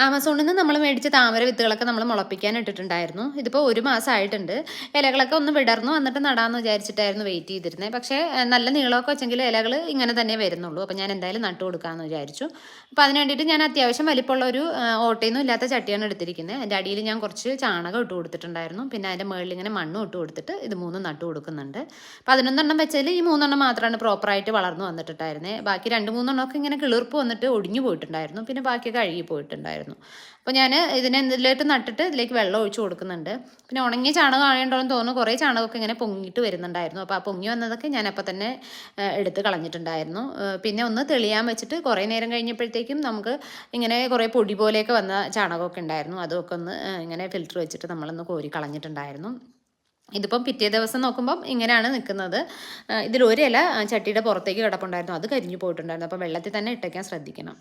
ആമസോണിൽ നിന്ന് നമ്മൾ മേടിച്ച താമര വിത്തുകളൊക്കെ നമ്മൾ മുളപ്പിക്കാൻ ഇട്ടിട്ടുണ്ടായിരുന്നു. ഇതിപ്പോൾ 1 മാസമായിട്ടുണ്ട്. ഇലകളൊക്കെ ഒന്ന് വിടർന്നു വന്നിട്ട് നടാമെന്ന് വിചാരിച്ചിട്ടായിരുന്നു വെയിറ്റ് ചെയ്തിരുന്നത്. പക്ഷേ നല്ല നീളമൊക്കെ വെച്ചെങ്കിൽ ഇലകൾ ഇങ്ങനെ തന്നെ വരുന്നുള്ളൂ. അപ്പോൾ ഞാൻ എന്തായാലും നട്ടു കൊടുക്കാമെന്ന് വിചാരിച്ചു. അപ്പോൾ അതിന് വേണ്ടിയിട്ട് ഞാൻ അത്യാവശ്യം വലിപ്പമുള്ള ഒരു ഓട്ടയൊന്നും ഇല്ലാത്ത ചട്ടിയാണ് എടുത്തിരിക്കുന്നത്. അതിൻ്റെ അടിയിൽ ഞാൻ കുറച്ച് ചാണകം ഇട്ട് കൊടുത്തിട്ടുണ്ടായിരുന്നു. പിന്നെ അതിൻ്റെ മുകളിൽ ഇങ്ങനെ മണ്ണും ഇട്ട് കൊടുത്തിട്ട് ഇത് 3 നട്ടു കൊടുക്കുന്നുണ്ട്. അപ്പോൾ 11 വെച്ചാൽ ഈ 3 മാത്രമാണ് പ്രോപ്പറായിട്ട് വളർന്നു വന്നിട്ടുണ്ടായിരുന്നത്. ബാക്കി 2-3 ഇങ്ങനെ കിളിർപ്പ് വന്നിട്ട് ഒടിഞ്ഞു പോയിട്ടുണ്ടായിരുന്നു. പിന്നെ ബാക്കിയൊക്കെ അഴുകി പോയിട്ടുണ്ടായിരുന്നു. അപ്പോൾ ഞാൻ ഇതിലേക്ക് നട്ടിട്ട് ഇതിലേക്ക് വെള്ളം ഒഴിച്ചു കൊടുക്കുന്നുണ്ട്. പിന്നെ ഉണങ്ങിയ ചാണകം ആയതുകൊണ്ടെന്ന് തോന്നുന്നു കുറേ ചാണകമൊക്കെ ഇങ്ങനെ പൊങ്ങിയിട്ട് വരുന്നുണ്ടായിരുന്നു. അപ്പോൾ ആ പൊങ്ങി വന്നതൊക്കെ ഞാൻ അപ്പോൾ തന്നെ എടുത്ത് കളഞ്ഞിട്ടുണ്ടായിരുന്നു. പിന്നെ ഒന്ന് തെളിയാൻ വെച്ചിട്ട് കുറേ നേരം കഴിഞ്ഞപ്പോഴത്തേക്കും നമുക്ക് ഇങ്ങനെ കുറേ പൊടി പോലെയൊക്കെ വന്ന ചാണകമൊക്കെ ഉണ്ടായിരുന്നു. അതൊക്കെ ഒന്ന് ഇങ്ങനെ ഫിൽറ്റർ വെച്ചിട്ട് നമ്മളൊന്ന് കോരി കളഞ്ഞിട്ടുണ്ടായിരുന്നു. ഇതിപ്പം പിറ്റേ ദിവസം നോക്കുമ്പം ഇങ്ങനെയാണ് നിൽക്കുന്നത്. ഇതിലൊരു ഇല ചട്ടിയുടെ പുറത്തേക്ക് കിടപ്പുണ്ടായിരുന്നു. അത് കരിഞ്ഞു പോയിട്ടുണ്ടായിരുന്നു. അപ്പോൾ വെള്ളത്തിൽ തന്നെ ഇട്ടേക്കാൻ ശ്രദ്ധിക്കണം.